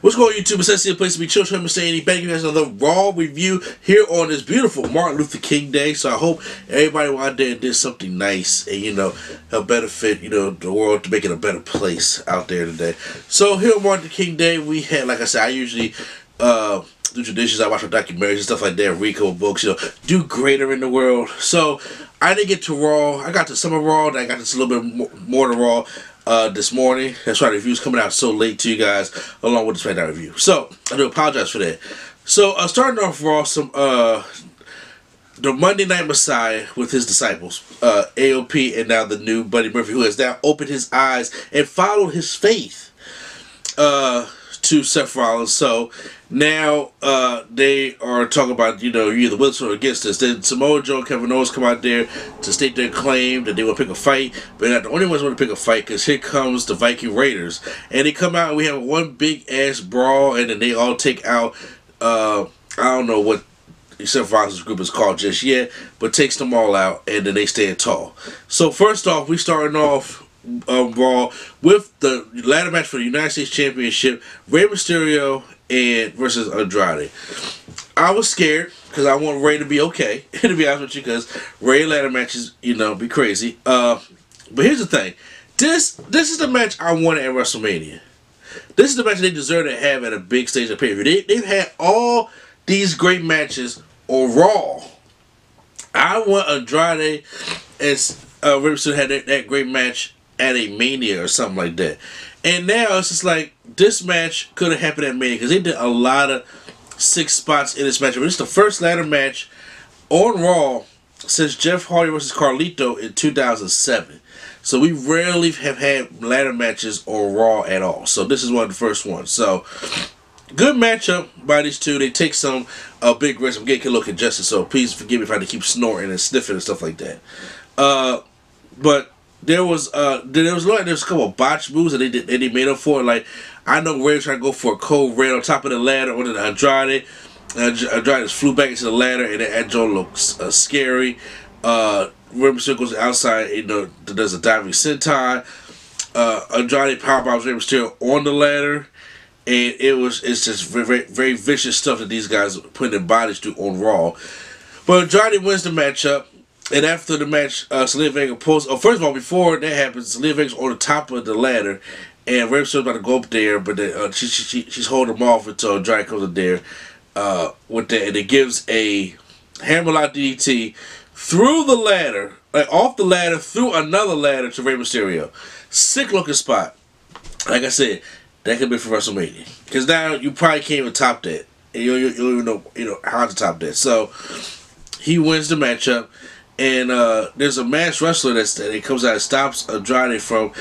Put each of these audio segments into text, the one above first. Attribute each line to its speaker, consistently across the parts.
Speaker 1: What's going on, YouTube? It's actually a place to be. Chill, trying to say any better. You guys another Raw review here on this beautiful Martin Luther King Day. So I hope everybody out there did something nice and help benefit the world to make it a better place out there today. So here on Martin Luther King Day, we had, like I said, I usually do traditions. I watch documentaries and stuff like that, read cool books, do greater in the world. So I didn't get to Raw. I got to some of Raw, then I got to a little bit more to Raw this morning. That's why the review's coming out so late to you guys, along with the SmackDown review. So I do apologize for that. So starting off Raw, some the Monday Night Messiah with his disciples, AOP, and now the new Buddy Murphy, who has now opened his eyes and followed his faith to Seth Rollins. So now they are talking about, you're either with us or against us. Then Samoa Joe and Kevin Owens come out there to state their claim that they want to pick a fight, but they're not the only ones who want to pick a fight, because here comes the Viking Raiders. And they come out and we have one big ass brawl, and then they all take out, I don't know what Seth Rollins' group is called just yet, but takes them all out, and then they stand tall. So first off, we starting off Raw with the ladder match for the United States Championship, Rey Mysterio and versus Andrade. I was scared because I want Rey to be okay, to be honest with you, because Rey ladder matches, be crazy. But here's the thing: this is the match I wanted at WrestleMania. This is the match they deserve to have at a big stage of pay-per-view. They've had all these great matches on Raw. I want Andrade and Rey Mysterio had that great match at a Mania or something like that. And now it's just like, this match could have happened at Mania, because they did a lot of 6 spots in this match. But it's the first ladder match on Raw since Jeff Hardy versus Carlito in 2007. So we rarely have had ladder matches on Raw at all. So this is one of the first ones. So good matchup by these two. They take some big risks. I'm getting a little congested, so please forgive me if I had to keep snorting and sniffing and stuff like that. But there was a couple of botched moves that they made up for. Like, I know Rey was trying to go for a cold red on top of the ladder on the Andrade. Andrade just flew back into the ladder, and that joint looks scary. Rey Mysterio goes outside, does a diving senton. Andrade powerbombs Rey Mysterio on the ladder, and it's just very, very vicious stuff that these guys are putting their bodies through on Raw. But Andrade wins the matchup. And after the match, Zelina Vega pulls. Oh, first of all, before that happens, Zelina Vega's on the top of the ladder, and Rey Mysterio's about to go up there, but then, she's holding him off until Andrade comes up there with that, and it gives a hammerlock DDT through the ladder, like off the ladder, through another ladder to Rey Mysterio. Sick looking spot. Like I said, that could be for WrestleMania, because now you probably can't even top that, and you don't even know how to top that. So he wins the matchup. And there's a masked wrestler that comes out and stops Andrade from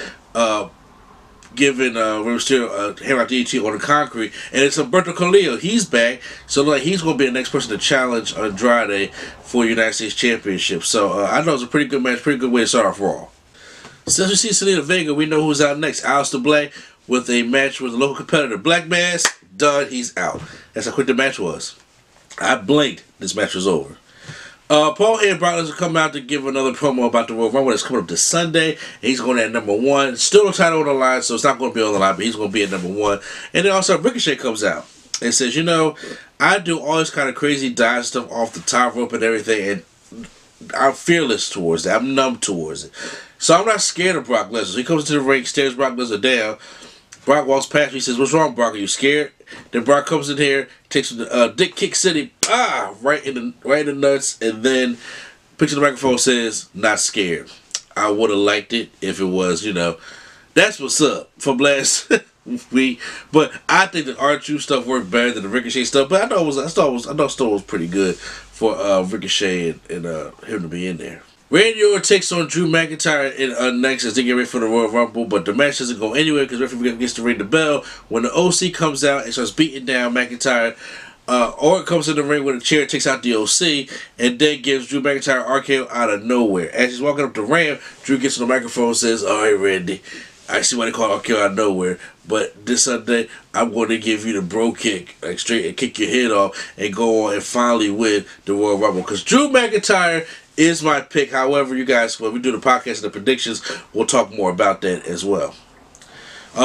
Speaker 1: giving Rey Mysterio a hammer DDT on the concrete. And it's Humberto Carrillo. He's back. So like, he's going to be the next person to challenge Andrade for the United States Championship. So I know it's a pretty good match, pretty good way to start off Raw. Since we see Zelina Vega, we know who's out next. Aleister Black with a match with a local competitor. Black Mass, done. He's out. That's how quick the match was. I blinked. This match was over. Paul and Brock Lesnar come out to give another promo about the Royal Rumble that's coming up this Sunday. And he's going at #1. Still no title on the line, so it's not going to be on the line, but he's going to be at #1. And then also Ricochet comes out and says, I do all this kind of crazy dive stuff off the top rope and everything, and I'm fearless towards that. I'm numb towards it. So I'm not scared of Brock Lesnar. So he comes into the ring, stares Brock Lesnar down. Brock walks past me. He says, "What's wrong, Brock? Are you scared?" Then Brock comes in here, takes Dick Kick City, right in the nuts, and then picks up the microphone and says, "Not scared. I would have liked it if it was, That's what's up from last week. But I think the R-Truth stuff worked better than the Ricochet stuff. But I thought it was pretty good for Ricochet and him to be in there. Randy Orton takes on Drew McIntyre in next as they get ready for the Royal Rumble, but the match doesn't go anywhere because referee gets to ring the bell. When the OC comes out and starts beating down McIntyre, Orton comes in the ring with a chair, takes out the OC, and then gives Drew McIntyre RKO out of nowhere. As he's walking up the ramp, Drew gets on the microphone and says, "All right, Randy, I see why they call it RKO out of nowhere, but this Sunday, I'm going to give you the bro kick, like straight, and kick your head off, and go on and finally win the Royal Rumble." Because Drew McIntyre is my pick. However, you guys, when we do the podcast and the predictions, we'll talk more about that as well.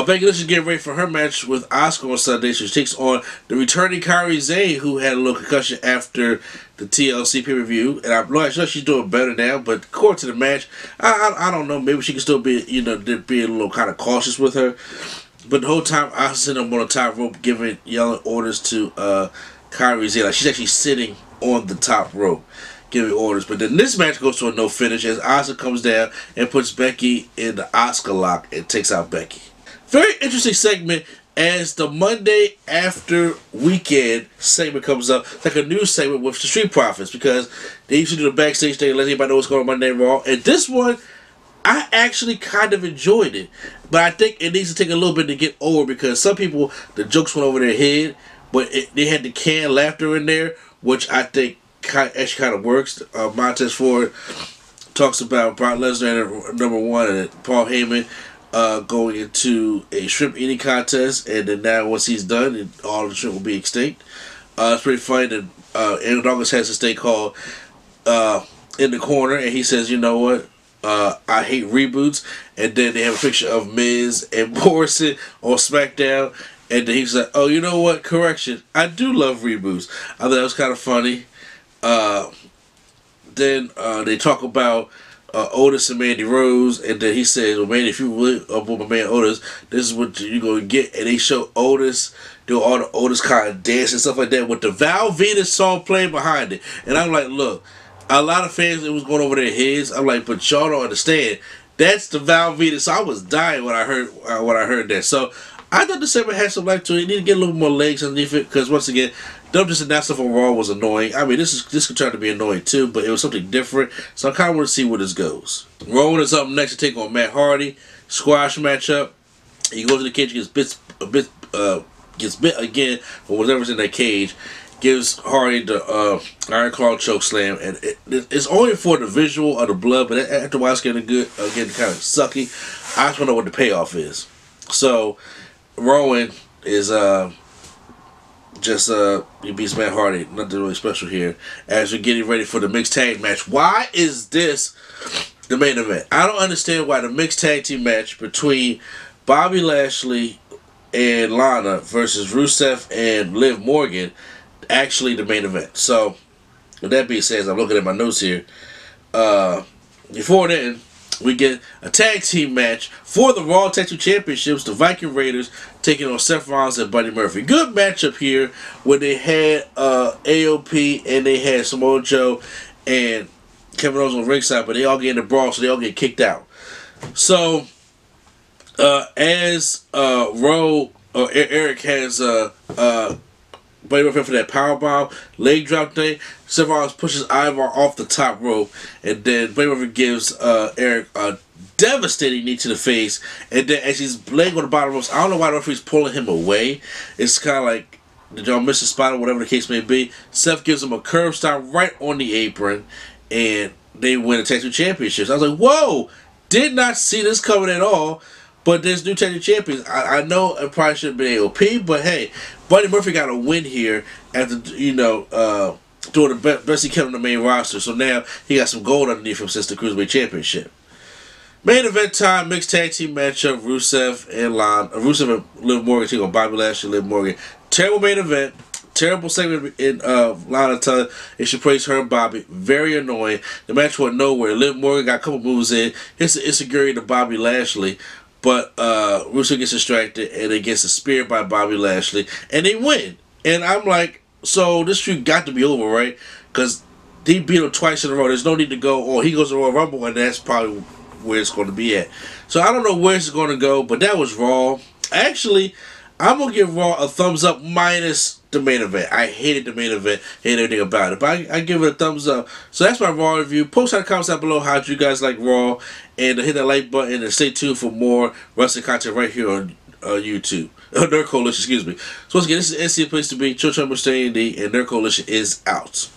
Speaker 1: Becky Lynch is getting ready for her match with Asuka on Sunday. She takes on the returning Kairi Sane, who had a little concussion after the TLC pay-per-view. And I'm not sure she's doing better now, but according to the match, I don't know. Maybe she can still be, be a little kind of cautious with her. But the whole time, Asuka's sitting up on the top rope yelling orders to Kairi Sane. Like, she's actually sitting on the top rope giving orders. But then this match goes to a no finish as Asuka comes down and puts Becky in the Asuka lock and takes out Becky. Very interesting segment as the Monday after weekend segment comes up. It's like a news segment with the Street Profits, because they used to do the backstage thing, let anybody know what's going on Monday Raw. And this one, I actually kind of enjoyed it. But I think it needs to take a little bit to get over, because some people, the jokes went over their head, but they had the canned laughter in there, which I think actually kind of works. Montez Ford talks about Brock Lesnar at #1 and Paul Heyman going into a shrimp eating contest, and then now once he's done, all the shrimp will be extinct. It's pretty funny that Aaron Douglas has this thing called In the Corner, and he says, you know what, I hate reboots. And then they have a picture of Miz and Morrison on SmackDown, and then he's like, oh, you know what, correction, I do love reboots. I thought that was kind of funny. Then they talk about Otis and Mandy Rose, and then he says, well, man, if you really up with my man Otis, this is what you're going to get. And they show Otis doing all the Otis kind of dance and stuff like that with the Val Venus song playing behind it. And I'm like, look, a lot of fans, it was going over their heads. I'm like, but y'all don't understand. That's the Val Venus. So I was dying when I heard that. So I thought the segment had some life to it. It needed to get a little more legs underneath it, because once again, them just announcing for Raw was annoying. I mean, this could turn to be annoying too, but it was something different. So I kind of want to see where this goes. Rowan is up next to take on Matt Hardy. Squash matchup. He goes to the cage, gets bit again, or whatever's in that cage. Gives Hardy the Iron Claw choke slam, and it's only for the visual of the blood, but after a while it's getting kind of sucky. I just want to know what the payoff is. So Rowan is he beats Matt Hardy. Nothing really special here. As we're getting ready for the mixed tag match. Why is this the main event? I don't understand why the mixed tag team match between Bobby Lashley and Lana versus Rusev and Liv Morgan actually the main event. So with that being said, as I'm looking at my notes here, before then we get a tag team match for the Raw Tag Team Championships. The Viking Raiders taking on Seth Rollins and Buddy Murphy. Good matchup here where they had AOP and they had Samoa Joe and Kevin Owens on ringside, but they all get in the brawl, so they all get kicked out. So as Eric has Buddy Murphy for that powerbomb leg drop thing, Seth Rollins pushes Ivar off the top rope, and then Buddy Murphy gives Eric a devastating knee to the face, and then as he's laying on the bottom ropes, I don't know why the referee's pulling him away. It's kind of like, did y'all miss the spot or whatever the case may be. Seth gives him a curb stop right on the apron, and they win the Tag Team Championships. I was like, whoa, did not see this coming at all. But there's new Tag Team Champions. I know it probably should have been AOP, but hey, Buddy Murphy got a win here after, doing the best he can on the main roster. So now he got some gold underneath him since the Cruiserweight Championship. Main event time, mixed tag team matchup, Rusev and Liv Morgan taking on Bobby Lashley and Liv Morgan. Terrible main event. Terrible segment in Lana telling it should praise her and Bobby. Very annoying. The match went nowhere. Liv Morgan got a couple moves in. Hits the insecurity to Bobby Lashley. But Rusev gets distracted and it gets a spear by Bobby Lashley. And they win. And I'm like, so this feud got to be over, right? Because he beat him twice in a row. There's no need to go, or he goes to Royal Rumble, and that's probably where it's going to be at. So I don't know where it's going to go, but that was Raw. Actually, I'm going to give Raw a thumbs up minus the main event. I hated the main event, hated everything about it, but I give it a thumbs up. So that's my Raw review. Post in the comments down below how you guys like Raw, and hit that like button, and stay tuned for more wrestling content right here on YouTube. Nerd Coalition, excuse me. So once again, this is NC Place to Be. Church Number Stay ND, and Nerd Coalition is out.